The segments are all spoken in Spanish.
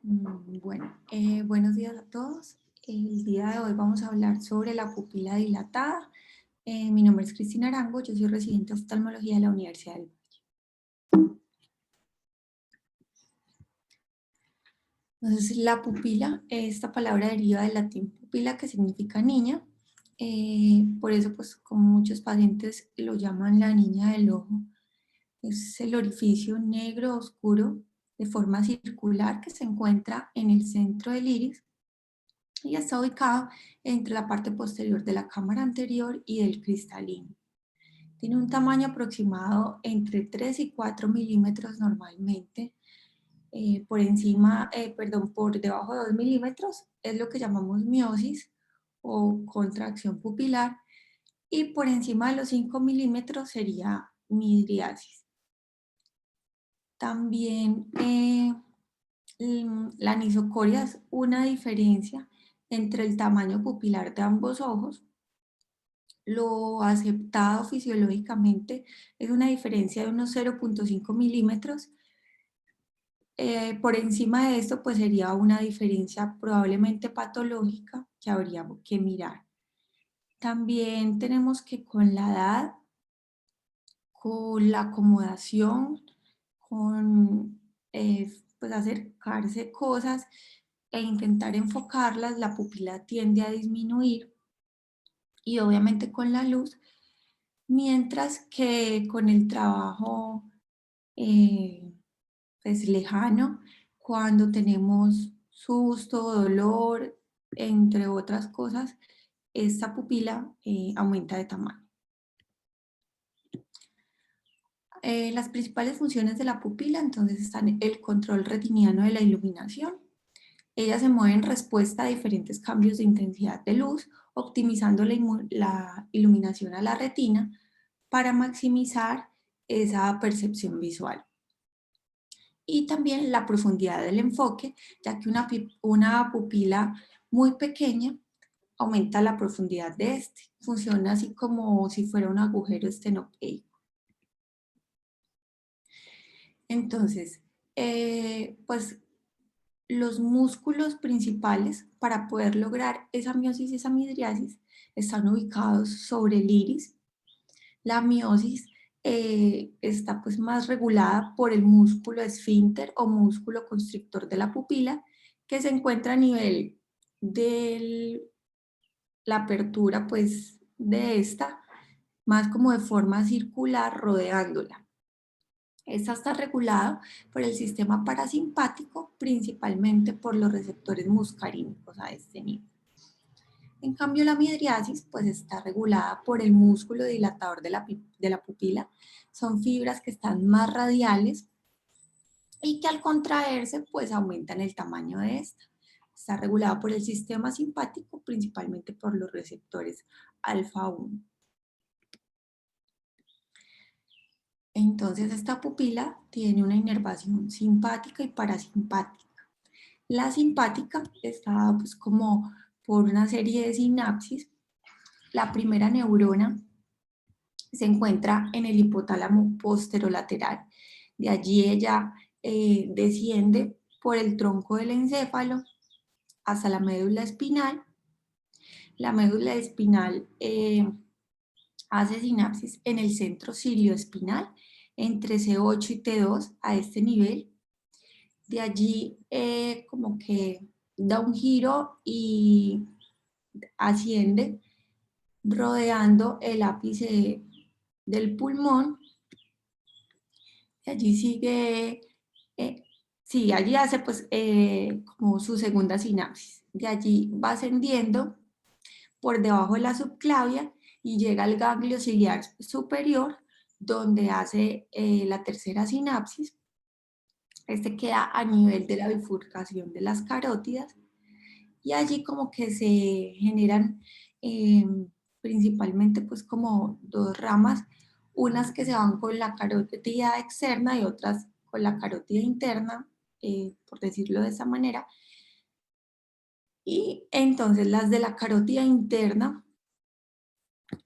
Buenos días a todos. El día de hoy vamos a hablar sobre la pupila dilatada. Mi nombre es Cristina Arango, yo soy residente de oftalmología de la Universidad del Valle. Entonces, la pupila, esta palabra deriva del latín pupila, que significa niña. Por eso, pues, como muchos pacientes lo llaman la niña del ojo. Es el orificio negro oscuro de forma circular que se encuentra en el centro del iris y está ubicado entre la parte posterior de la cámara anterior y del cristalino. Tiene un tamaño aproximado entre 3 y 4 milímetros normalmente. Por debajo de 2 milímetros es lo que llamamos miosis o contracción pupilar, y por encima de los 5 milímetros sería midriasis. También la anisocoria es una diferencia entre el tamaño pupilar de ambos ojos. Lo aceptado fisiológicamente es una diferencia de unos 0,5 milímetros. Por encima de esto, pues sería una diferencia probablemente patológica que habría que mirar. También tenemos que con la edad, con la acomodación, con pues acercarse cosas e intentar enfocarlas, la pupila tiende a disminuir, y obviamente con la luz, mientras que con el trabajo eh, pues lejano, cuando tenemos susto, dolor, entre otras cosas, esta pupila aumenta de tamaño. Las principales funciones de la pupila entonces están el control retiniano de la iluminación. Ella se mueve en respuesta a diferentes cambios de intensidad de luz, optimizando la iluminación a la retina para maximizar esa percepción visual. Y también la profundidad del enfoque, ya que una pupila muy pequeña aumenta la profundidad de este. Funciona así como si fuera un agujero estenopeico. Entonces, pues los músculos principales para poder lograr esa miosis y esa midriasis están ubicados sobre el iris. La miosis está pues más regulada por el músculo esfínter o músculo constrictor de la pupila, que se encuentra a nivel de la apertura pues de esta, más como de forma circular rodeándola. Esta está regulada por el sistema parasimpático, principalmente por los receptores muscarínicos a este nivel. En cambio, la midriasis pues está regulada por el músculo dilatador de la pupila. Son fibras que están más radiales y que al contraerse pues aumentan el tamaño de esta. Está regulada por el sistema simpático, principalmente por los receptores alfa 1. Entonces, esta pupila tiene una inervación simpática y parasimpática. La simpática está pues como por una serie de sinapsis. La primera neurona se encuentra en el hipotálamo posterolateral. De allí ella desciende por el tronco del encéfalo hasta la médula espinal. La médula espinal hace sinapsis en el centro cilioespinal, entre C8 y T2 a este nivel. De allí como que da un giro y asciende rodeando el ápice del pulmón. De allí sigue, sí, allí hace pues como su segunda sinapsis. De allí va ascendiendo por debajo de la subclavia y llega al ganglio ciliar superior, donde hace la tercera sinapsis. Este queda a nivel de la bifurcación de las carótidas, y allí como que se generan principalmente pues como dos ramas, unas que se van con la carótida externa y otras con la carótida interna, por decirlo de esa manera. Y entonces las de la carótida interna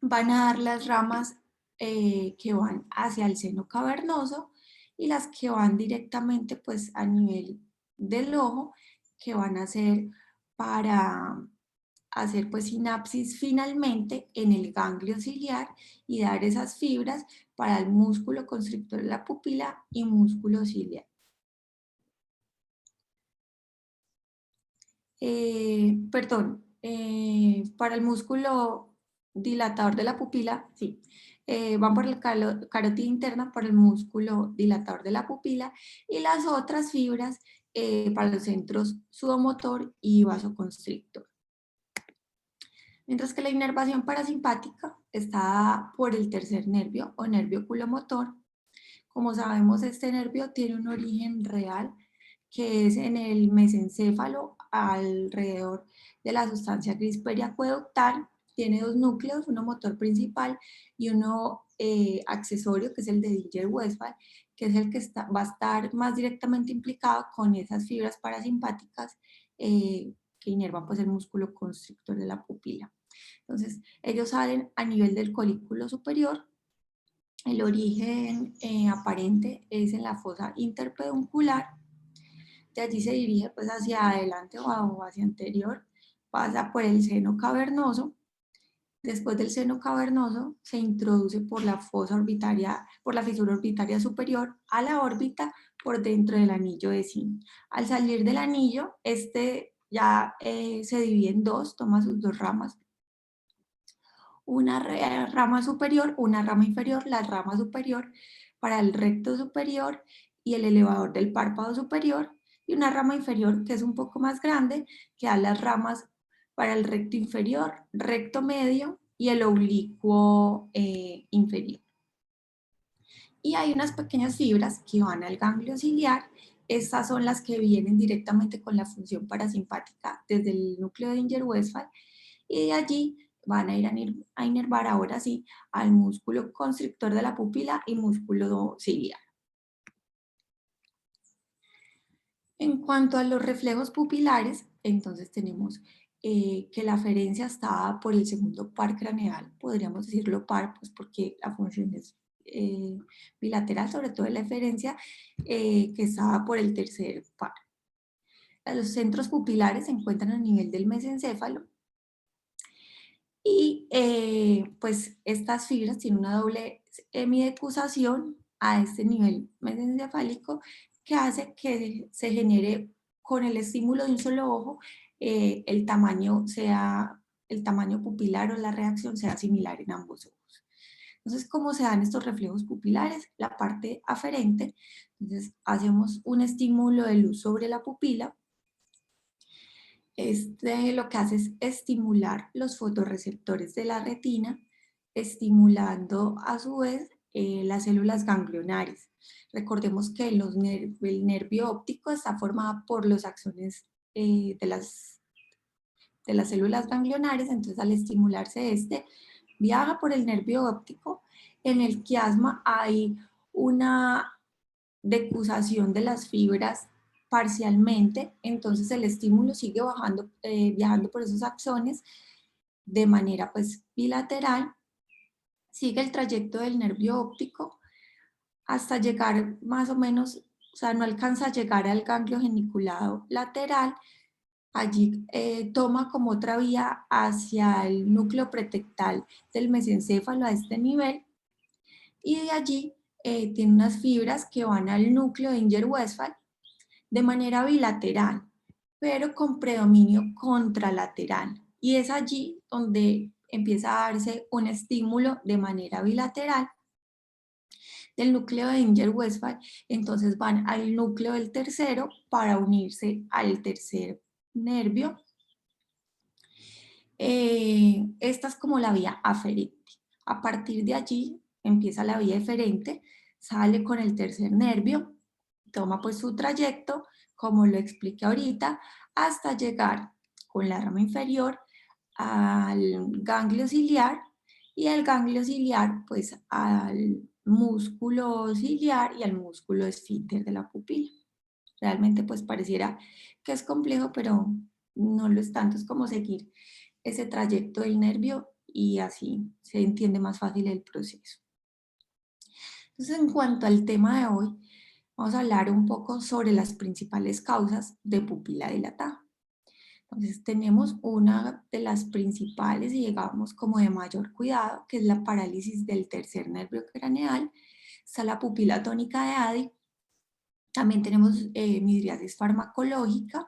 van a dar las ramas que van hacia el seno cavernoso, y las que van directamente pues a nivel del ojo que van a ser para hacer pues sinapsis finalmente en el ganglio ciliar y dar esas fibras para el músculo constrictor de la pupila y músculo ciliar. Para el músculo dilatador de la pupila, sí, van por la carótida interna, por el músculo dilatador de la pupila, y las otras fibras para los centros sudomotor y vasoconstrictor. Mientras que la inervación parasimpática está por el tercer nervio o nervio oculomotor. Como sabemos, este nervio tiene un origen real que es en el mesencéfalo alrededor de la sustancia gris periacueductal. Tiene dos núcleos, uno motor principal y uno accesorio, que es el de Dinger-Westphal, que es el que va a estar más directamente implicado con esas fibras parasimpáticas que inervan pues, el músculo constrictor de la pupila. Entonces, ellos salen a nivel del colículo superior. El origen aparente es en la fosa interpeduncular. De allí se dirige pues hacia adelante o hacia anterior, pasa por el seno cavernoso. Después del seno cavernoso se introduce por la fosa orbitaria, por la fisura orbitaria superior a la órbita por dentro del anillo de zinc. Al salir del anillo, este ya se divide en dos, toma sus dos ramas. Una rama superior, una rama inferior, la rama superior para el recto superior y el elevador del párpado superior, y una rama inferior que es un poco más grande, que da las ramas para el recto inferior, recto medio y el oblicuo inferior. Y hay unas pequeñas fibras que van al ganglio ciliar. Estas son las que vienen directamente con la función parasimpática desde el núcleo de Dinger-Westphal, y de allí van a ir a inervar ahora sí al músculo constrictor de la pupila y músculo ciliar. En cuanto a los reflejos pupilares, entonces tenemos que la aferencia está por el segundo par craneal, podríamos decirlo par, pues porque la función es bilateral, sobre todo la eferencia que está por el tercer par. Los centros pupilares se encuentran a nivel del mesencéfalo y pues estas fibras tienen una doble hemidecusación a este nivel mesencefálico que hace que se genere con el estímulo de un solo ojo el tamaño pupilar o la reacción sea similar en ambos ojos. Entonces, ¿cómo se dan estos reflejos pupilares? La parte aferente, entonces hacemos un estímulo de luz sobre la pupila. Este lo que hace es estimular los fotorreceptores de la retina, estimulando a su vez las células ganglionares. Recordemos que el nervio óptico está formado por los axones de las células ganglionares, entonces al estimularse viaja por el nervio óptico. En el quiasma hay una decusación de las fibras parcialmente, entonces el estímulo sigue viajando por esos axones de manera pues bilateral, sigue el trayecto del nervio óptico hasta llegar más o menos, o sea, no alcanza a llegar al ganglio geniculado lateral. Allí toma como otra vía hacia el núcleo pretectal del mesencéfalo a este nivel, y de allí tiene unas fibras que van al núcleo de Dinger-Westphal de manera bilateral, pero con predominio contralateral. Y es allí donde empieza a darse un estímulo de manera bilateral del núcleo de Dinger-Westphal, entonces van al núcleo del tercero para unirse al tercer nervio. Esta es como la vía aferente. A partir de allí empieza la vía eferente, sale con el tercer nervio, toma pues su trayecto, como lo expliqué ahorita, hasta llegar con la rama inferior al ganglio ciliar, y el ganglio ciliar pues al músculo ciliar y al músculo esfínter de la pupila. Realmente pues pareciera que es complejo, pero no lo es tanto, es como seguir ese trayecto del nervio y así se entiende más fácil el proceso. Entonces, en cuanto al tema de hoy, Vamos a hablar un poco sobre las principales causas de pupila dilatada. Entonces tenemos una de las principales y llegamos como de mayor cuidado, que es la parálisis del tercer nervio craneal. Está la pupila tónica de Addy. También tenemos midriasis farmacológica,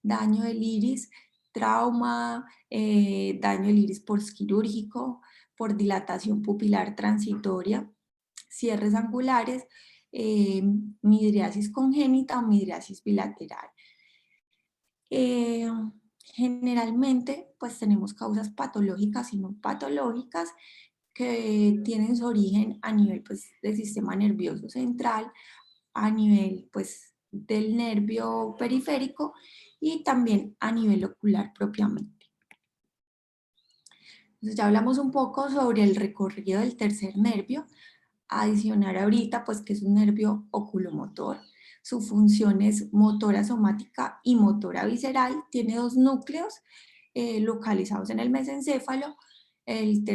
daño del iris, trauma, daño del iris postquirúrgico, por dilatación pupilar transitoria, cierres angulares, midriasis congénita o midriasis bilateral. Eh, Generalmente, pues tenemos causas patológicas y no patológicas que tienen su origen a nivel pues, del sistema nervioso central, a nivel pues, del nervio periférico y también a nivel ocular propiamente. Entonces ya hablamos un poco sobre el recorrido del tercer nervio, adicionar ahorita pues que es un nervio oculomotor. Su función es motora somática y motora visceral. Tiene dos núcleos localizados en el mesencéfalo. El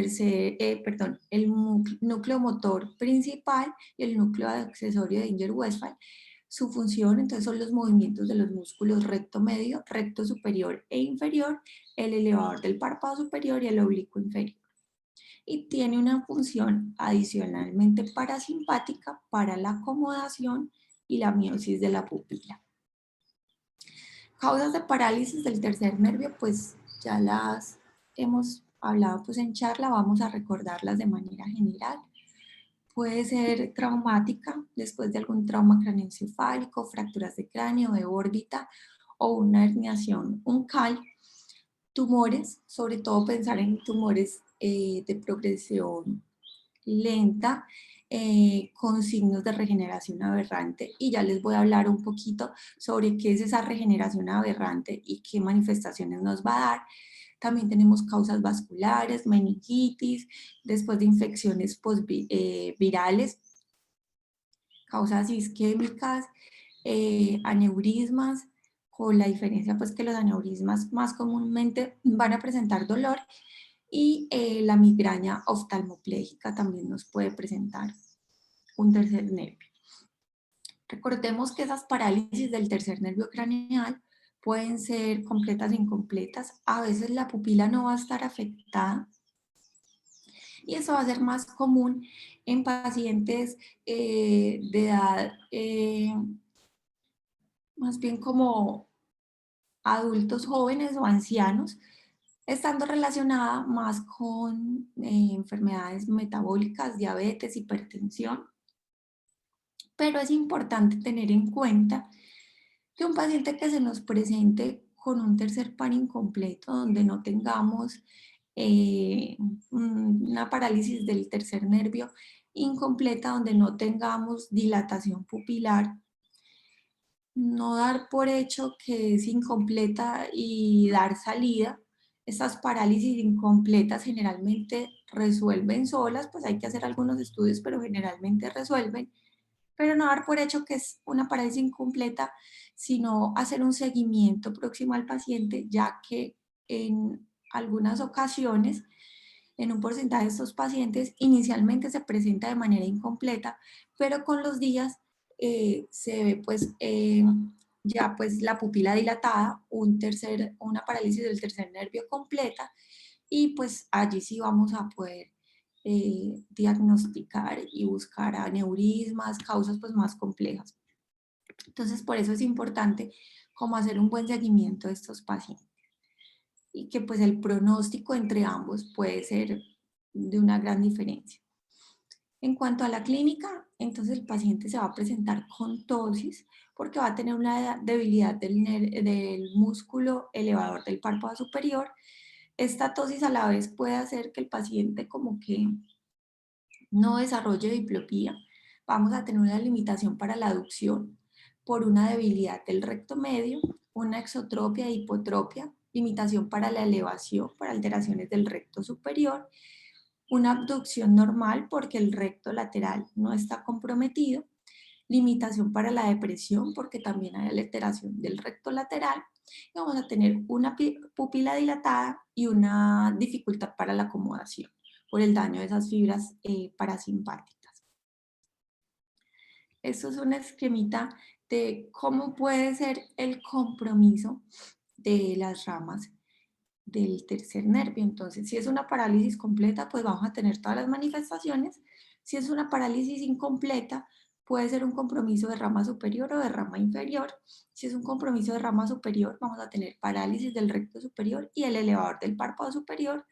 núcleo motor principal y el núcleo accesorio de Inger-Westphal. Su función entonces son los movimientos de los músculos recto medio, recto superior e inferior, el elevador del párpado superior y el oblicuo inferior. Y tiene una función adicionalmente parasimpática para la acomodación y la miosis de la pupila. Causas de parálisis del tercer nervio, pues ya las hemos hablado pues en charla, vamos a recordarlas de manera general. Puede ser traumática después de algún trauma craneoencefálico, fracturas de cráneo, de órbita o una herniación uncal. Tumores, sobre todo pensar en tumores de progresión lenta, con signos de regeneración aberrante, y ya les voy a hablar un poquito sobre qué es esa regeneración aberrante y qué manifestaciones nos va a dar. También tenemos causas vasculares, meningitis, después de infecciones virales, causas isquémicas, aneurismas, con la diferencia pues que los aneurismas más comúnmente van a presentar dolor y la migraña oftalmopléjica también nos puede presentar un tercer nervio. Recordemos que esas parálisis del tercer nervio craneal pueden ser completas e incompletas. A veces la pupila no va a estar afectada y eso va a ser más común en pacientes de edad más bien como adultos jóvenes o ancianos, estando relacionada más con enfermedades metabólicas, diabetes, hipertensión. Pero es importante tener en cuenta que un paciente que se nos presente con un tercer par incompleto, donde no tengamos una parálisis del tercer nervio incompleta, donde no tengamos dilatación pupilar, no dar por hecho que es incompleta y dar salida. Estas parálisis incompletas generalmente resuelven solas, pues hay que hacer algunos estudios, pero generalmente resuelven, pero no dar por hecho que es una parálisis incompleta, sino hacer un seguimiento próximo al paciente, ya que en algunas ocasiones, en un porcentaje de estos pacientes, inicialmente se presenta de manera incompleta, pero con los días se ve pues ya pues la pupila dilatada, una parálisis del tercer nervio completa, y pues allí sí vamos a poder diagnosticar y buscar aneurismas, causas pues más complejas. Entonces por eso es importante como hacer un buen seguimiento de estos pacientes y que pues el pronóstico entre ambos puede ser de una gran diferencia. En cuanto a la clínica, entonces el paciente se va a presentar con tosis porque va a tener una debilidad del músculo elevador del párpado superior. Esta tosis a la vez puede hacer que el paciente como que no desarrolle diplopía. Vamos a tener una limitación para la aducción por una debilidad del recto medio, una exotropia e hipotropia, limitación para la elevación, para alteraciones del recto superior, una abducción normal porque el recto lateral no está comprometido, limitación para la depresión porque también hay alteración del recto lateral, y vamos a tener una pupila dilatada y una dificultad para la acomodación por el daño de esas fibras parasimpáticas. Esto es una esquemita de cómo puede ser el compromiso de las ramas del tercer nervio. Entonces, si es una parálisis completa, pues vamos a tener todas las manifestaciones. Si es una parálisis incompleta, puede ser un compromiso de rama superior o de rama inferior. Si es un compromiso de rama superior, vamos a tener parálisis del recto superior y el elevador del párpado superior.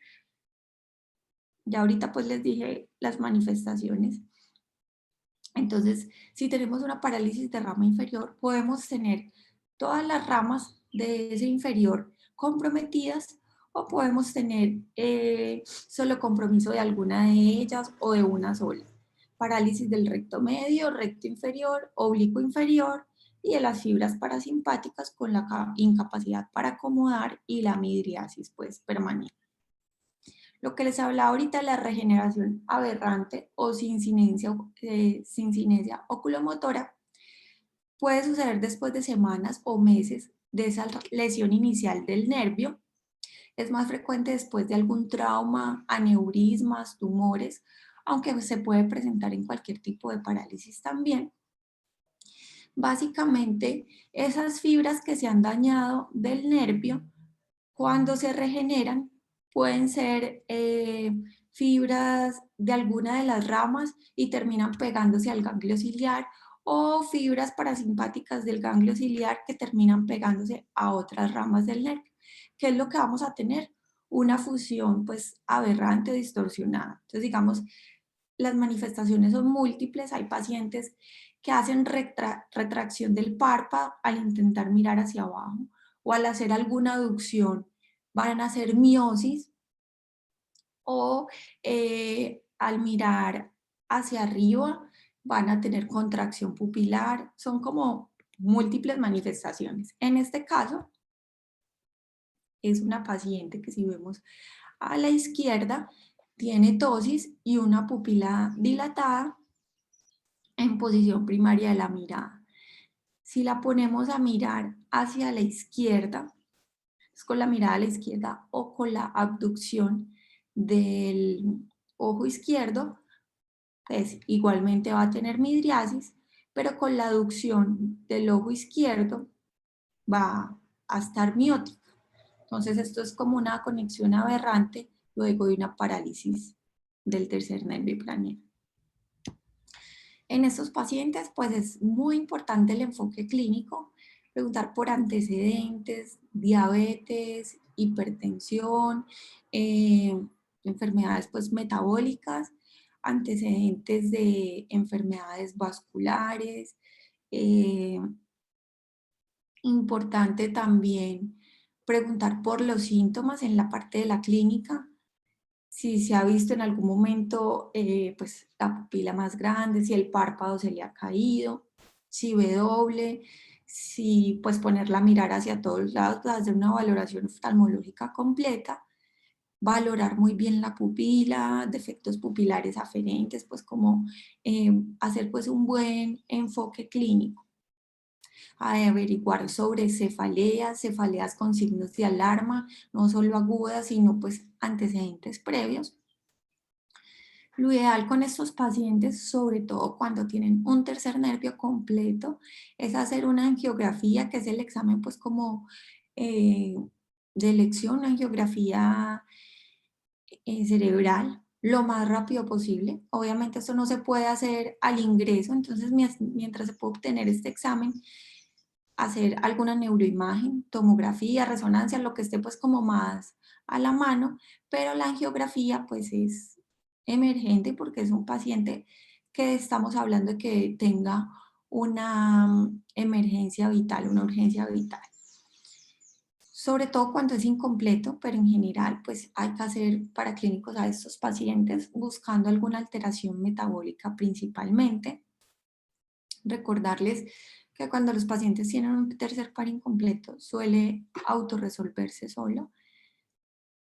Ya ahorita pues les dije las manifestaciones. Entonces, si tenemos una parálisis de rama inferior, podemos tener todas las ramas de ese inferior comprometidas o podemos tener solo compromiso de alguna de ellas o de una sola. Parálisis del recto medio, recto inferior, oblicuo inferior y de las fibras parasimpáticas con la incapacidad para acomodar y la midriasis pues permanente. Lo que les hablaba ahorita de la regeneración aberrante o sincinesia oculomotora puede suceder después de semanas o meses de esa lesión inicial del nervio. Es más frecuente después de algún trauma, aneurismas, tumores, aunque se puede presentar en cualquier tipo de parálisis también. Básicamente, esas fibras que se han dañado del nervio, cuando se regeneran, pueden ser fibras de alguna de las ramas y terminan pegándose al ganglio ciliar o fibras parasimpáticas del ganglio ciliar que terminan pegándose a otras ramas del nervio. ¿Qué es lo que vamos a tener? Una fusión pues aberrante o distorsionada. Entonces digamos, las manifestaciones son múltiples, hay pacientes que hacen retracción del párpado al intentar mirar hacia abajo o al hacer alguna aducción van a hacer miosis o al mirar hacia arriba van a tener contracción pupilar, son como múltiples manifestaciones. En este caso es una paciente que si vemos a la izquierda tiene ptosis y una pupila dilatada en posición primaria de la mirada. Si la ponemos a mirar hacia la izquierda, es con la mirada a la izquierda o con la abducción del ojo izquierdo, pues igualmente va a tener midriasis, pero con la aducción del ojo izquierdo va a estar miótica. Entonces esto es como una conexión aberrante luego de una parálisis del tercer nervio craneal. En estos pacientes, pues es muy importante el enfoque clínico, preguntar por antecedentes, diabetes, hipertensión, enfermedades pues metabólicas, antecedentes de enfermedades vasculares. Importante también preguntar por los síntomas en la parte de la clínica, si se ha visto en algún momento pues la pupila más grande, si el párpado se le ha caído, si ve doble, si pues ponerla a mirar hacia todos lados, hacer una valoración oftalmológica completa, valorar muy bien la pupila, defectos pupilares aferentes, pues como hacer pues un buen enfoque clínico. A averiguar sobre cefaleas, cefaleas con signos de alarma, no solo agudas, sino pues antecedentes previos. Lo ideal con estos pacientes, sobre todo cuando tienen un tercer nervio completo, es hacer una angiografía, que es el examen pues como de elección, una angiografía cerebral, lo más rápido posible. Obviamente esto no se puede hacer al ingreso, entonces mientras se puede obtener este examen, hacer alguna neuroimagen, tomografía, resonancia, lo que esté pues como más a la mano, pero la angiografía pues es emergente porque es un paciente que estamos hablando de que tenga una emergencia vital, una urgencia vital. Sobre todo cuando es incompleto, pero en general pues hay que hacer paraclínicos a estos pacientes buscando alguna alteración metabólica principalmente. Recordarles que cuando los pacientes tienen un tercer par incompleto suele autorresolverse solo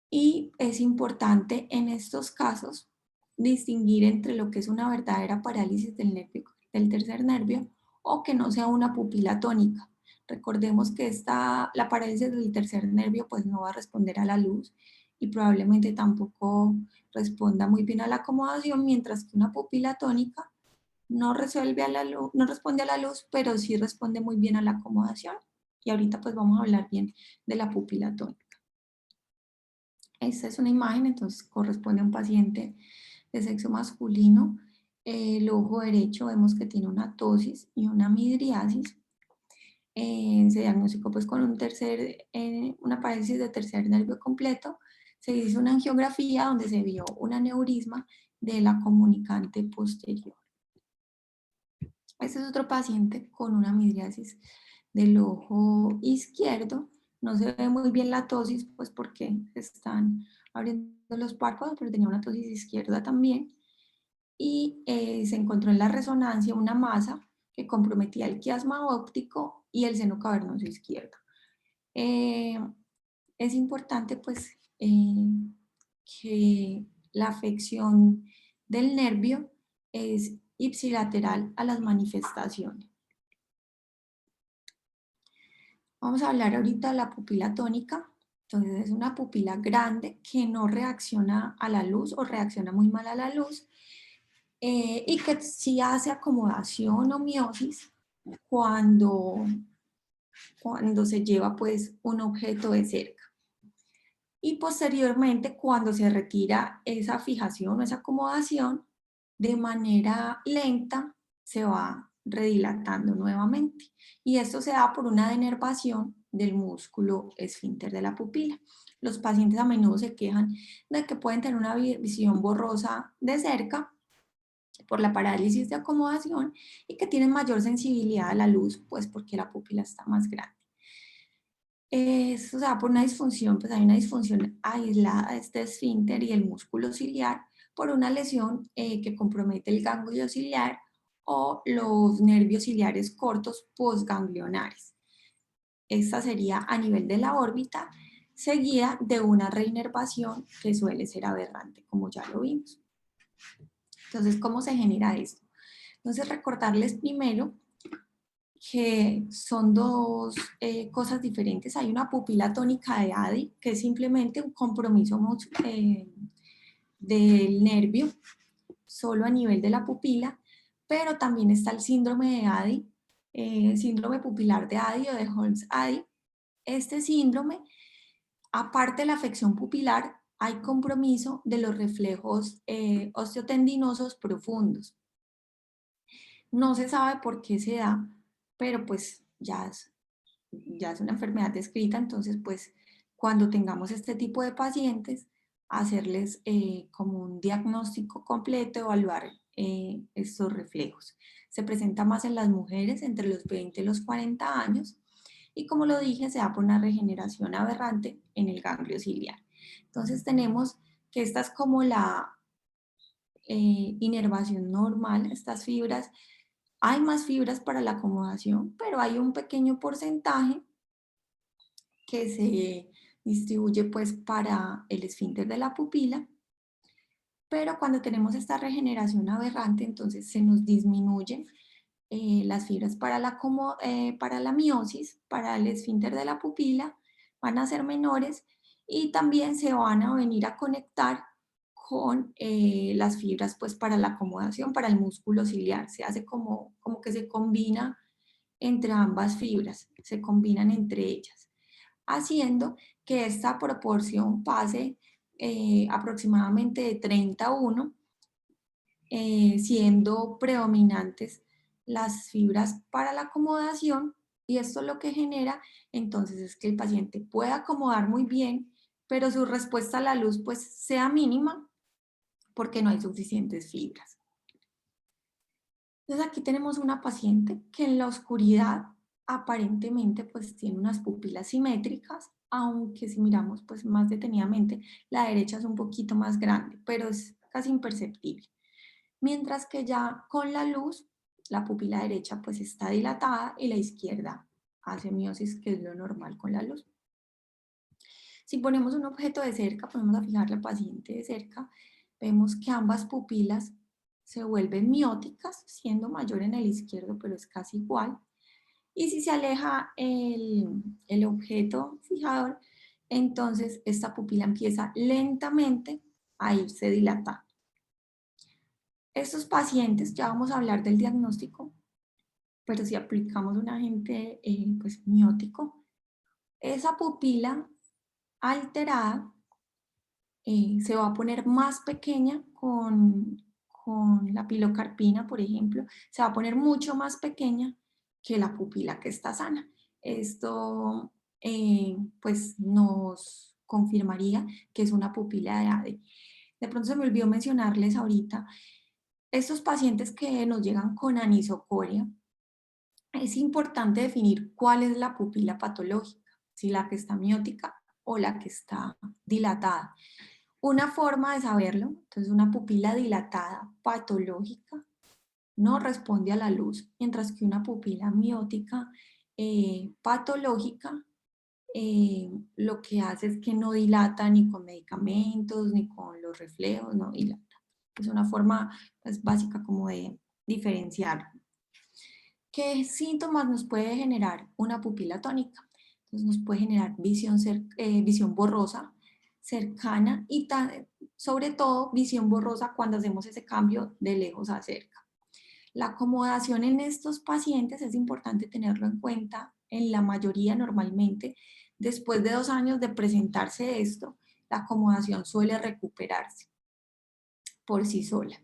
y es importante en estos casos distinguir entre lo que es una verdadera parálisis del nervio, del tercer nervio o que no sea una pupila tónica. Recordemos que la parálisis del tercer nervio pues no va a responder a la luz y probablemente tampoco responda muy bien a la acomodación, mientras que una pupila tónica no resuelve a la luz, no responde a la luz, pero sí responde muy bien a la acomodación. Y ahorita pues vamos a hablar bien de la pupila tónica. Esta es una imagen, entonces corresponde a un paciente de sexo masculino. El ojo derecho vemos que tiene una ptosis y una midriasis. Se diagnosticó pues con una parálisis de tercer nervio completo. Se hizo una angiografía donde se vio un aneurisma de la comunicante posterior. Este es otro paciente con una midriasis del ojo izquierdo. No se ve muy bien la ptosis, pues porque se están abriendo los párpados, pero tenía una ptosis izquierda también. Y se encontró en la resonancia una masa que comprometía el quiasma óptico y el seno cavernoso izquierdo. Es importante pues que la afección del nervio es ipsilateral a las manifestaciones. Vamos a hablar ahorita de la pupila tónica. Entonces es una pupila grande que no reacciona a la luz o reacciona muy mal a la luz y que sí hace acomodación o miosis cuando se lleva pues un objeto de cerca. Y posteriormente cuando se retira esa fijación o esa acomodación, de manera lenta se va redilatando nuevamente. Y esto se da por una denervación del músculo esfínter de la pupila. Los pacientes a menudo se quejan de que pueden tener una visión borrosa de cerca por la parálisis de acomodación y que tienen mayor sensibilidad a la luz, pues porque la pupila está más grande. Eso se da por una disfunción, pues hay una disfunción aislada de este esfínter y el músculo ciliar por una lesión que compromete el ganglio ciliar o los nervios ciliares cortos postganglionares. Esta sería a nivel de la órbita, seguida de una reinervación que suele ser aberrante, como ya lo vimos. Entonces, ¿cómo se genera esto? Entonces, recordarles primero que son dos cosas diferentes. Hay una pupila tónica de ADI, que es simplemente un compromiso del nervio, solo a nivel de la pupila, pero también está el síndrome de ADI, síndrome pupilar de ADI o de Holmes-ADI. Este síndrome, aparte de la afección pupilar, hay compromiso de los reflejos osteotendinosos profundos. No se sabe por qué se da, pero pues ya es una enfermedad descrita, entonces pues cuando tengamos este tipo de pacientes, hacerles como un diagnóstico completo, evaluar estos reflejos. Se presenta más en las mujeres entre los 20 y los 40 años y como lo dije, se da por una regeneración aberrante en el ganglio ciliar. Entonces tenemos que esta es como la inervación normal, estas fibras. Hay más fibras para la acomodación, pero hay un pequeño porcentaje que se distribuye pues para el esfínter de la pupila, pero cuando tenemos esta regeneración aberrante, entonces se nos disminuyen las fibras para la miosis, para el esfínter de la pupila, van a ser menores y también se van a venir a conectar con las fibras pues para la acomodación, para el músculo ciliar. Se hace como que se combina entre ambas fibras, se combinan entre ellas, haciendo que esta proporción pase aproximadamente de 30-1, siendo predominantes las fibras para la acomodación, y esto lo que genera entonces es que el paciente pueda acomodar muy bien, pero su respuesta a la luz pues sea mínima porque no hay suficientes fibras. Entonces aquí tenemos una paciente que en la oscuridad aparentemente pues tiene unas pupilas simétricas, aunque si miramos pues más detenidamente, la derecha es un poquito más grande, pero es casi imperceptible. Mientras que ya con la luz, la pupila derecha pues está dilatada y la izquierda hace miosis, que es lo normal con la luz. Si ponemos un objeto de cerca, ponemos a fijar al paciente de cerca, vemos que ambas pupilas se vuelven mióticas, siendo mayor en el izquierdo, pero es casi igual. Y si se aleja el objeto fijador, entonces esta pupila empieza lentamente a irse dilatando. Estos pacientes, ya vamos a hablar del diagnóstico, pero si aplicamos un agente pues, miótico, esa pupila alterada se va a poner más pequeña con la pilocarpina, por ejemplo, se va a poner mucho más pequeña que la pupila que está sana. Esto pues nos confirmaría que es una pupila de ADE. De pronto se me olvidó mencionarles ahorita, estos pacientes que nos llegan con anisocoria, es importante definir cuál es la pupila patológica, si la que está miótica o la que está dilatada. Una forma de saberlo, entonces una pupila dilatada patológica no responde a la luz, mientras que una pupila miótica patológica lo que hace es que no dilata ni con medicamentos ni con los reflejos, no dilata. Es una forma pues, básica como de diferenciar. ¿Qué síntomas nos puede generar una pupila tónica? Entonces nos puede generar visión borrosa, cercana y sobre todo visión borrosa cuando hacemos ese cambio de lejos a cerca. La acomodación en estos pacientes es importante tenerlo en cuenta. En la mayoría normalmente, después de 2 años de presentarse esto, la acomodación suele recuperarse por sí sola.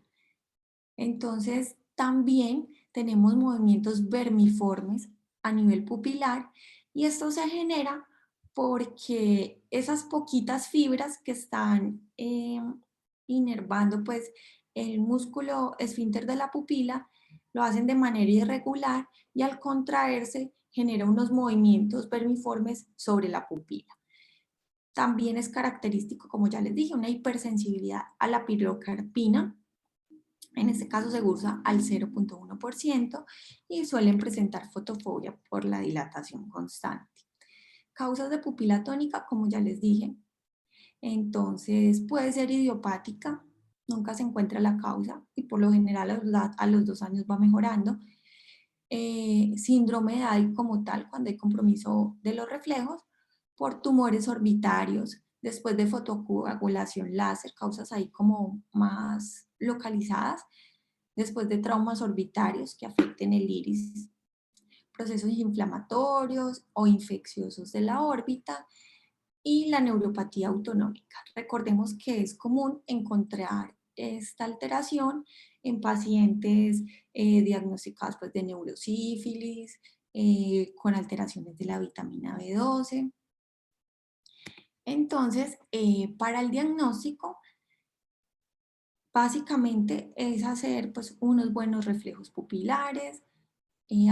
Entonces, también tenemos movimientos vermiformes a nivel pupilar y esto se genera porque esas poquitas fibras que están inervando pues el músculo esfínter de la pupila lo hacen de manera irregular y al contraerse genera unos movimientos vermiformes sobre la pupila. También es característico, como ya les dije, una hipersensibilidad a la pirocarpina. En este caso se usa al 0,1% y suelen presentar fotofobia por la dilatación constante. Causas de pupila tónica, como ya les dije, entonces puede ser idiopática, nunca se encuentra la causa y por lo general a los 2 años va mejorando. Síndrome de Addy como tal, cuando hay compromiso de los reflejos, por tumores orbitarios, después de fotocoagulación láser, causas ahí como más localizadas, después de traumas orbitarios que afecten el iris, procesos inflamatorios o infecciosos de la órbita y la neuropatía autonómica. Recordemos que es común encontrar esta alteración en pacientes diagnosticados pues, de neurosífilis, con alteraciones de la vitamina B12. Entonces, para el diagnóstico, básicamente es hacer pues, unos buenos reflejos pupilares,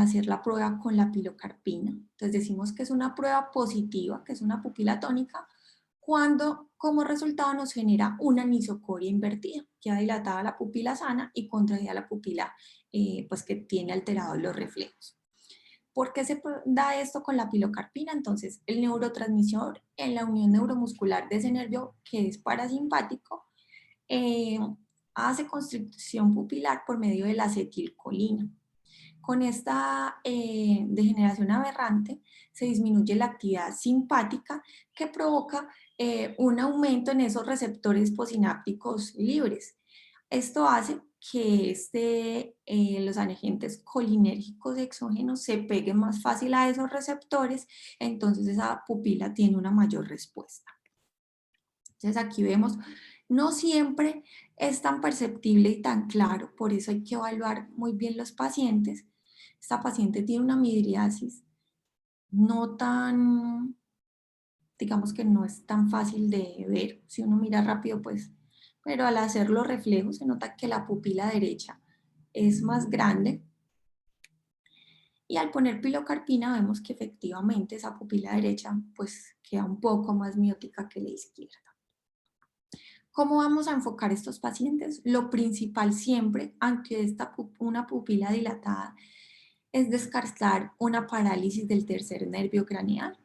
hacer la prueba con la pilocarpina. Entonces decimos que es una prueba positiva, que es una pupila tónica, cuando como resultado nos genera una anisocoria invertida, queda dilatada la pupila sana y contraída la pupila pues que tiene alterados los reflejos. ¿Por qué se da esto con la pilocarpina? Entonces, el neurotransmisor en la unión neuromuscular de ese nervio que es parasimpático eh, hace constricción pupilar por medio de la acetilcolina. Con esta degeneración aberrante se disminuye la actividad simpática que provoca un aumento en esos receptores posinápticos libres. Esto hace que los agentes colinérgicos exógenos se peguen más fácil a esos receptores, entonces esa pupila tiene una mayor respuesta. Entonces aquí vemos, no siempre es tan perceptible y tan claro, por eso hay que evaluar muy bien los pacientes. Esta paciente tiene una midriasis no tan, digamos que no es tan fácil de ver. Si uno mira rápido, pues, pero al hacer los reflejos se nota que la pupila derecha es más grande y al poner pilocarpina vemos que efectivamente esa pupila derecha pues queda un poco más miótica que la izquierda. ¿Cómo vamos a enfocar estos pacientes? Lo principal siempre, ante una pupila dilatada, es descartar una parálisis del tercer nervio craneal.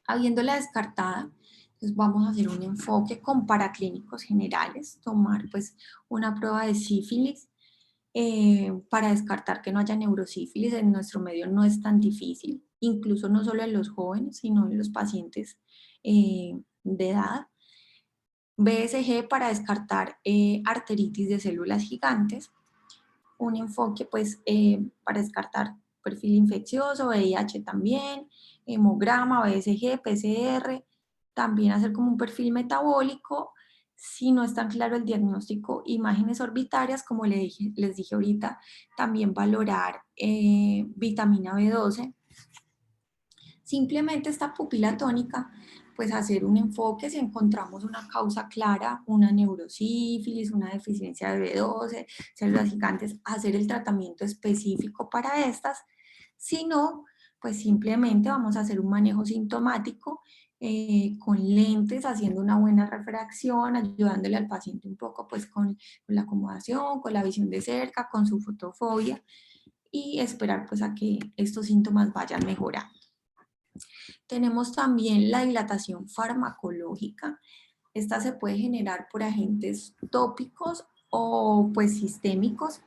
Habiéndola descartada, pues vamos a hacer un enfoque con paraclínicos generales, tomar pues una prueba de sífilis para descartar que no haya neurosífilis. En nuestro medio no es tan difícil, incluso no solo en los jóvenes, sino en los pacientes de edad. BSG para descartar arteritis de células gigantes, un enfoque pues para descartar perfil infeccioso, VIH también, hemograma, BSG, PCR, también hacer como un perfil metabólico. Si no es tan claro el diagnóstico, imágenes orbitarias, como les dije ahorita, también valorar vitamina B12. Simplemente esta pupila tónica, pues hacer un enfoque si encontramos una causa clara, una neurosífilis, una deficiencia de B12, células gigantes, hacer el tratamiento específico para estas. Si no, pues simplemente vamos a hacer un manejo sintomático con lentes, haciendo una buena refracción, ayudándole al paciente un poco pues con la acomodación, con la visión de cerca, con su fotofobia y esperar pues a que estos síntomas vayan mejorando. Tenemos también la dilatación farmacológica. Esta se puede generar por agentes tópicos o pues sistémicos.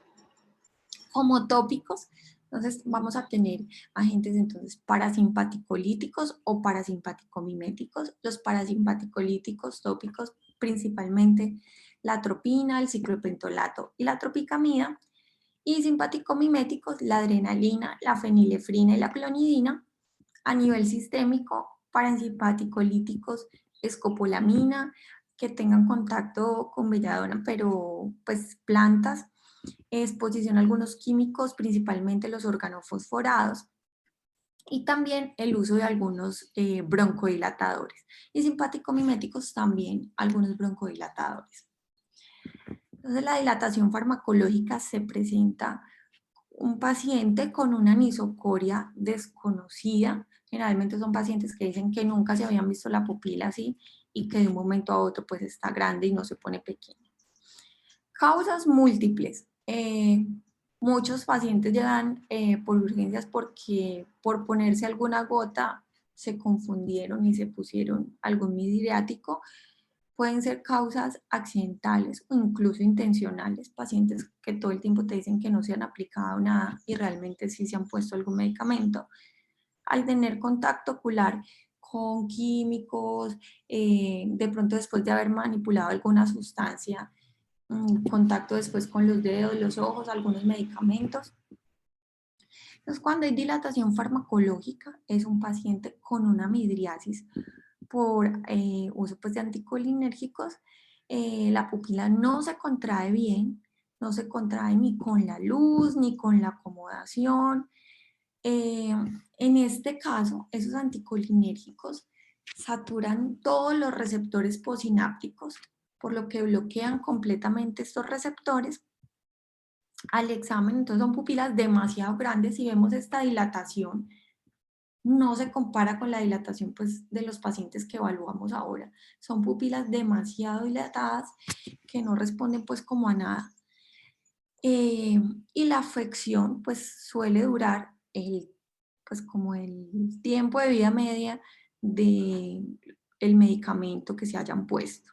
Como tópicos, entonces vamos a tener agentes entonces parasimpaticolíticos o parasimpaticomiméticos. Los parasimpaticolíticos tópicos, principalmente la atropina, el ciclopentolato y la tropicamida. Y simpaticomiméticos, la adrenalina, la fenilefrina y la clonidina. A nivel sistémico, parasimpaticolíticos, escopolamina, que tengan contacto con belladona, pero pues plantas, exposición a algunos químicos, principalmente los organofosforados, y también el uso de algunos broncodilatadores. Y simpático-miméticos también algunos broncodilatadores. Entonces la dilatación farmacológica se presenta un paciente con una anisocoria desconocida. Generalmente son pacientes que dicen que nunca se habían visto la pupila así y que de un momento a otro pues está grande y no se pone pequeña. Causas múltiples. Muchos pacientes llegan por urgencias porque por ponerse alguna gota se confundieron y se pusieron algún midriático. Pueden ser causas accidentales o incluso intencionales, pacientes que todo el tiempo te dicen que no se han aplicado nada y realmente sí se han puesto algún medicamento. Al tener contacto ocular con químicos, de pronto después de haber manipulado alguna sustancia, contacto después con los dedos, los ojos, algunos medicamentos. Entonces, cuando hay dilatación farmacológica, es un paciente con una midriasis por uso pues, de anticolinérgicos, la pupila no se contrae bien, no se contrae ni con la luz, ni con la acomodación. En este caso, esos anticolinérgicos saturan todos los receptores posinápticos, por lo que bloquean completamente estos receptores al examen. Entonces son pupilas demasiado grandes y vemos esta dilatación. No se compara con la dilatación pues, de los pacientes que evaluamos ahora. Son pupilas demasiado dilatadas que no responden pues como a nada. Y la afección pues suele durar pues como el tiempo de vida media del medicamento que se hayan puesto.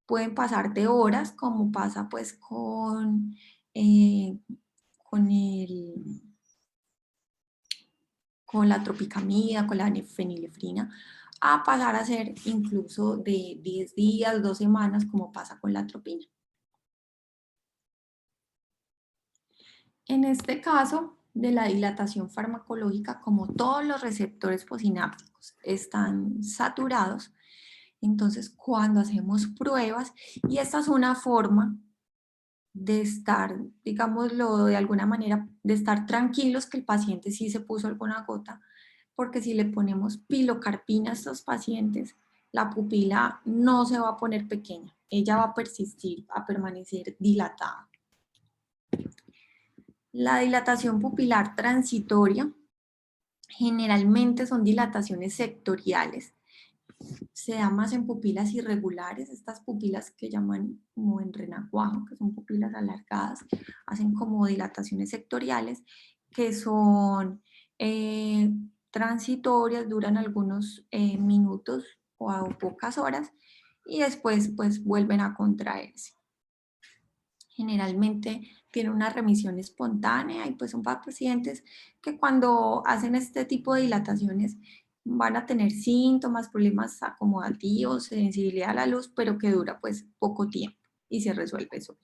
Pueden pasarte horas, como pasa pues eh, con, con la tropicamida, con la fenilefrina, a pasar a ser incluso de 10 días, 2 semanas, como pasa con la atropina. En este caso de la dilatación farmacológica, como todos los receptores posinápticos están saturados, entonces cuando hacemos pruebas, y esta es una forma de estar, digámoslo de alguna manera, de estar tranquilos que el paciente sí se puso alguna gota, porque si le ponemos pilocarpina a estos pacientes, la pupila no se va a poner pequeña, ella va a persistir, a permanecer dilatada. La dilatación pupilar transitoria generalmente son dilataciones sectoriales. Se da más en pupilas irregulares, estas pupilas que llaman como en renacuajo, que son pupilas alargadas, hacen como dilataciones sectoriales, que son transitorias, duran algunos minutos o pocas horas, y después pues vuelven a contraerse. Generalmente tiene una remisión espontánea y pues son pacientes que cuando hacen este tipo de dilataciones van a tener síntomas, problemas acomodativos, sensibilidad a la luz, pero que dura pues poco tiempo y se resuelve sola.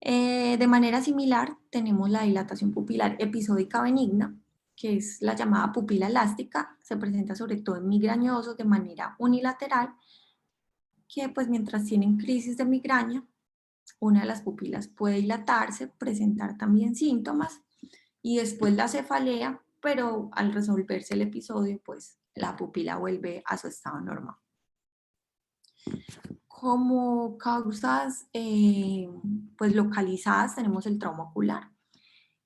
De manera similar, tenemos la dilatación pupilar episódica benigna, que es la llamada pupila elástica, se presenta sobre todo en migrañosos de manera unilateral, que pues mientras tienen crisis de migraña, una de las pupilas puede dilatarse, presentar también síntomas y después la cefalea, pero al resolverse el episodio, pues la pupila vuelve a su estado normal. Como causas pues localizadas tenemos el trauma ocular.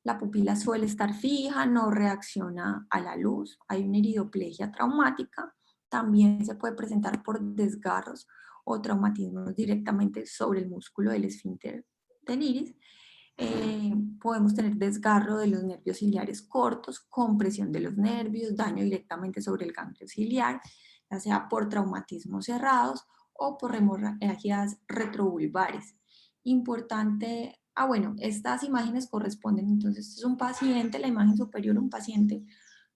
La pupila suele estar fija, no reacciona a la luz. Hay una iridoplegia traumática. También se puede presentar por desgarros o traumatismos directamente sobre el músculo del esfínter del iris. Podemos tener desgarro de los nervios ciliares cortos, compresión de los nervios, daño directamente sobre el ganglio ciliar, ya sea por traumatismos cerrados o por hemorragias retrovulvares. Importante, bueno, estas imágenes corresponden, entonces este es un paciente, la imagen superior, un paciente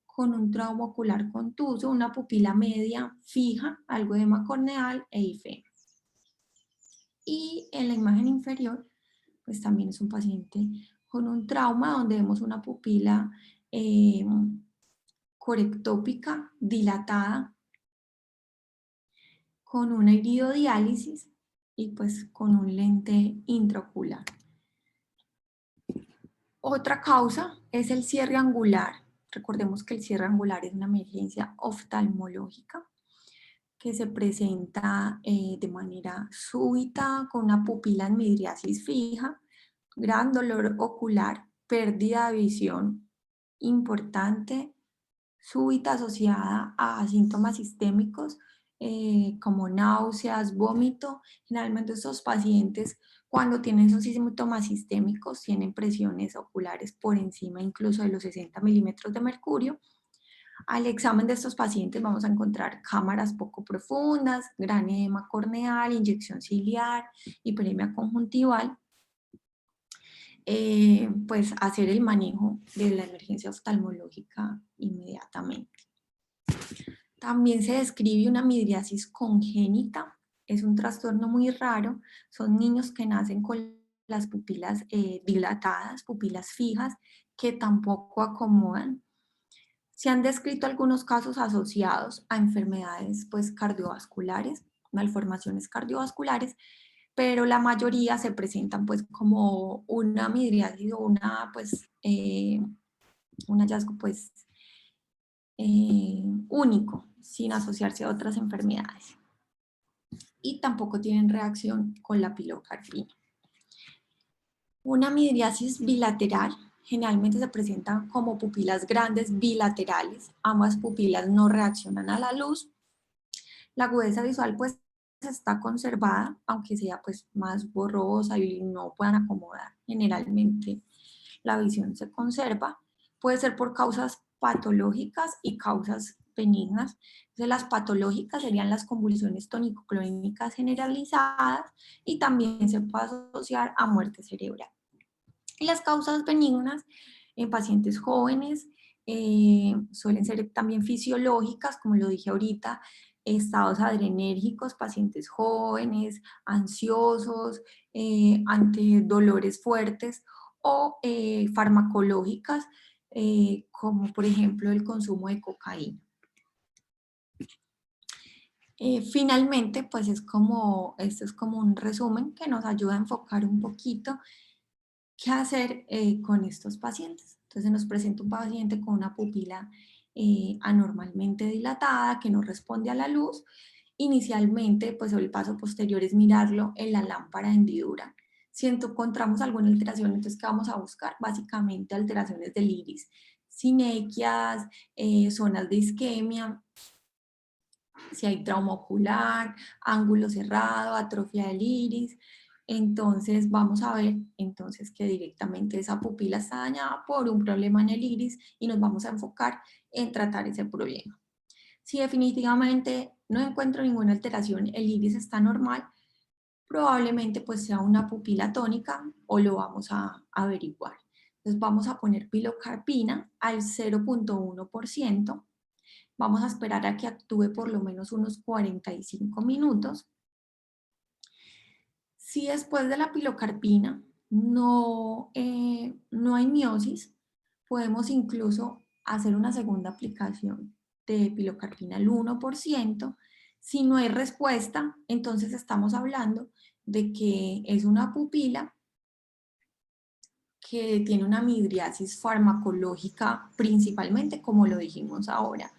con un trauma ocular contuso, una pupila media fija, algo de edema corneal e ifema. Y en la imagen inferior, pues también es un paciente con un trauma donde vemos una pupila corectópica dilatada, con una iridodiálisis y pues con un lente intraocular. Otra causa es el cierre angular. Recordemos que el cierre angular es una emergencia oftalmológica que se presenta de manera súbita con una pupila en midriasis fija, gran dolor ocular, pérdida de visión importante, súbita asociada a síntomas sistémicos como náuseas, vómito. Generalmente estos pacientes cuando tienen esos síntomas sistémicos tienen presiones oculares por encima incluso de los 60 milímetros de mercurio. Al examen de estos pacientes vamos a encontrar cámaras poco profundas, gran edema corneal, inyección ciliar, hiperemia conjuntival. Pues hacer el manejo de la emergencia oftalmológica inmediatamente. También se describe una midriasis congénita, es un trastorno muy raro, son niños que nacen con las pupilas dilatadas, pupilas fijas, que tampoco acomodan. Se han descrito algunos casos asociados a enfermedades pues, cardiovasculares, malformaciones cardiovasculares, pero la mayoría se presentan pues como una midriasis o una pues un hallazgo pues único, sin asociarse a otras enfermedades. Y tampoco tienen reacción con la pilocarpina. Una midriasis bilateral generalmente se presenta como pupilas grandes bilaterales, ambas pupilas no reaccionan a la luz. La agudeza visual pues está conservada, aunque sea pues más borrosa y no puedan acomodar. Generalmente la visión se conserva. Puede ser por causas patológicas y causas benignas. Entonces, las patológicas serían las convulsiones tónico-clónicas generalizadas y también se puede asociar a muerte cerebral. Y las causas benignas en pacientes jóvenes suelen ser también fisiológicas, como lo dije ahorita, estados adrenérgicos, pacientes jóvenes, ansiosos, ante dolores fuertes o farmacológicas, como por ejemplo el consumo de cocaína. Finalmente, pues esto es como un resumen que nos ayuda a enfocar un poquito qué hacer con estos pacientes. Entonces nos presenta un paciente con una pupila anormalmente dilatada que no responde a la luz. Inicialmente, pues el paso posterior es mirarlo en la lámpara de hendidura. Si encontramos alguna alteración, entonces ¿qué vamos a buscar? Básicamente alteraciones del iris, sinequias, zonas de isquemia, si hay trauma ocular, ángulo cerrado, atrofia del iris. Entonces vamos a ver entonces que directamente esa pupila está dañada por un problema en el iris y nos vamos a enfocar en tratar ese problema. Si definitivamente no encuentro ninguna alteración, el iris está normal, probablemente pues sea una pupila tónica o lo vamos a averiguar. Entonces vamos a poner pilocarpina al 0.1%. Vamos a esperar a que actúe por lo menos unos 45 minutos. Si después de la pilocarpina no hay miosis, podemos incluso hacer una segunda aplicación de pilocarpina al 1%. Si no hay respuesta, entonces estamos hablando de que es una pupila que tiene una midriasis farmacológica principalmente, como lo dijimos ahora.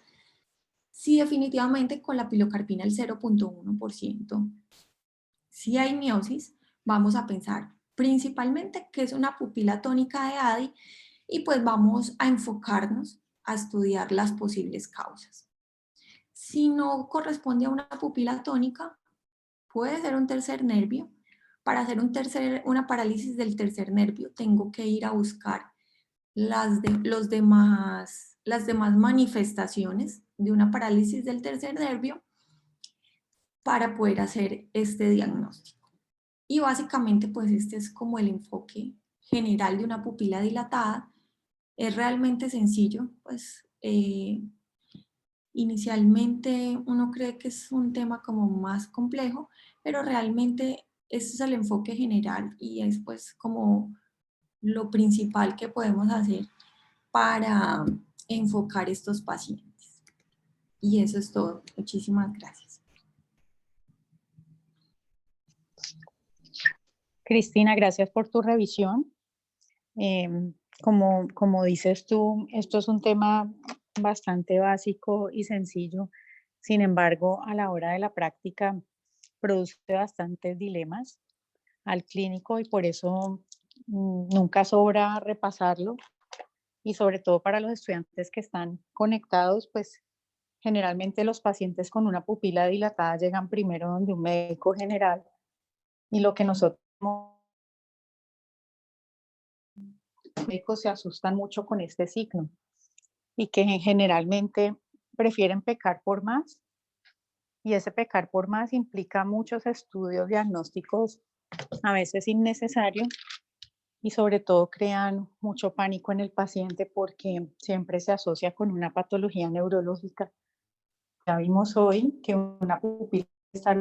Si definitivamente con la pilocarpina al 0,1%, si hay miosis, vamos a pensar principalmente que es una pupila tónica de ADI y pues vamos a enfocarnos a estudiar las posibles causas. Si no corresponde a una pupila tónica, puede ser un tercer nervio. Para hacer una parálisis del tercer nervio, tengo que ir a buscar las demás manifestaciones de una parálisis del tercer nervio para poder hacer este diagnóstico. Y básicamente, pues este es como el enfoque general de una pupila dilatada. Es realmente sencillo, pues inicialmente uno cree que es un tema como más complejo, pero realmente este es el enfoque general y es pues como lo principal que podemos hacer para enfocar estos pacientes. Y eso es todo. Muchísimas gracias. Cristina, gracias por tu revisión. Como dices tú, esto es un tema bastante básico y sencillo. Sin embargo, a la hora de la práctica produce bastantes dilemas al clínico y por eso nunca sobra repasarlo. Y sobre todo para los estudiantes que están conectados, pues generalmente los pacientes con una pupila dilatada llegan primero donde un médico general y lo que nosotros médicos se asustan mucho con este signo y que generalmente prefieren pecar por más, y ese pecar por más implica muchos estudios diagnósticos a veces innecesarios y sobre todo crean mucho pánico en el paciente porque siempre se asocia con una patología neurológica. Ya vimos hoy que una pupila está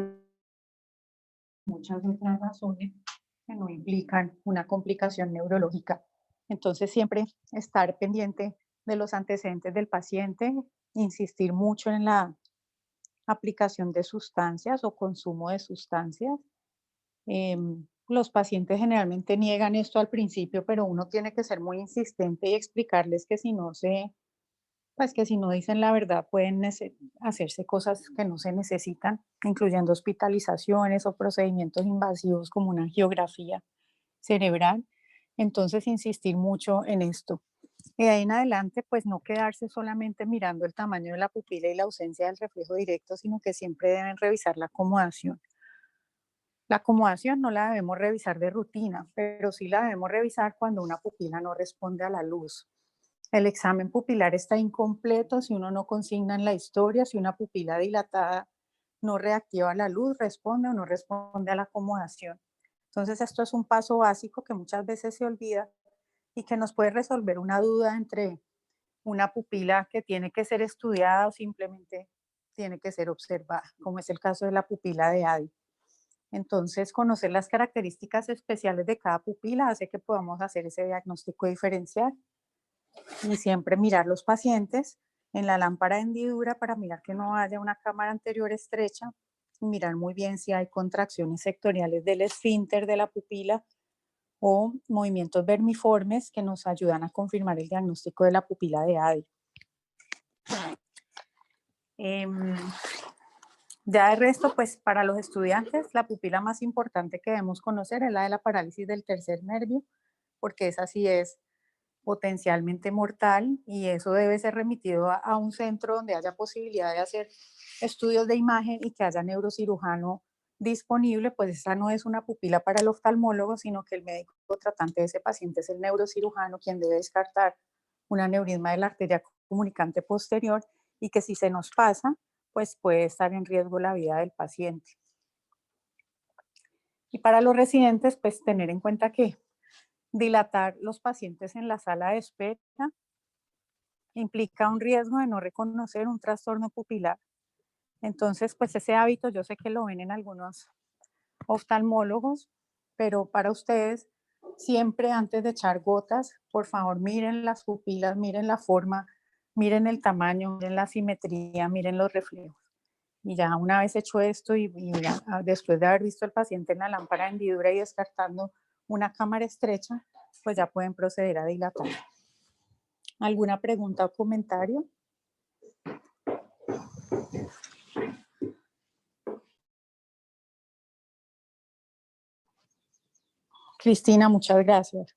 muchas otras razones que no implican una complicación neurológica. Entonces, siempre estar pendiente de los antecedentes del paciente, insistir mucho en la aplicación de sustancias o consumo de sustancias. Los pacientes generalmente niegan esto al principio, pero uno tiene que ser muy insistente y explicarles que pues que si no dicen la verdad pueden hacerse cosas que no se necesitan, incluyendo hospitalizaciones o procedimientos invasivos como una angiografía cerebral. Entonces, insistir mucho en esto. Y de ahí en adelante, pues no quedarse solamente mirando el tamaño de la pupila y la ausencia del reflejo directo, sino que siempre deben revisar la acomodación. La acomodación no la debemos revisar de rutina, pero sí la debemos revisar cuando una pupila no responde a la luz. El examen pupilar está incompleto si uno no consigna en la historia si una pupila dilatada no reactiva a la luz, responde o no responde a la acomodación. Entonces, esto es un paso básico que muchas veces se olvida y que nos puede resolver una duda entre una pupila que tiene que ser estudiada o simplemente tiene que ser observada, como es el caso de la pupila de ADI. Entonces, conocer las características especiales de cada pupila hace que podamos hacer ese diagnóstico diferencial y siempre mirar los pacientes en la lámpara de hendidura para mirar que no haya una cámara anterior estrecha, mirar muy bien si hay contracciones sectoriales del esfínter de la pupila o movimientos vermiformes que nos ayudan a confirmar el diagnóstico de la pupila de ADI. Ya de resto, pues para los estudiantes, la pupila más importante que debemos conocer es la de la parálisis del tercer nervio, porque esa sí es potencialmente mortal y eso debe ser remitido a un centro donde haya posibilidad de hacer estudios de imagen y que haya neurocirujano disponible, pues esa no es una pupila para el oftalmólogo, sino que el médico tratante de ese paciente es el neurocirujano quien debe descartar un aneurisma de la arteria comunicante posterior y que si se nos pasa, pues puede estar en riesgo la vida del paciente. Y para los residentes, pues tener en cuenta que dilatar los pacientes en la sala de espera implica un riesgo de no reconocer un trastorno pupilar. Entonces, pues ese hábito yo sé que lo ven en algunos oftalmólogos, pero para ustedes, siempre antes de echar gotas, por favor miren las pupilas, miren la forma, miren el tamaño, miren la simetría, miren los reflejos. Y ya una vez hecho esto y ya, después de haber visto al paciente en la lámpara de hendidura y descartando una cámara estrecha, pues ya pueden proceder a dilatar. ¿Alguna pregunta o comentario? Cristina, muchas gracias.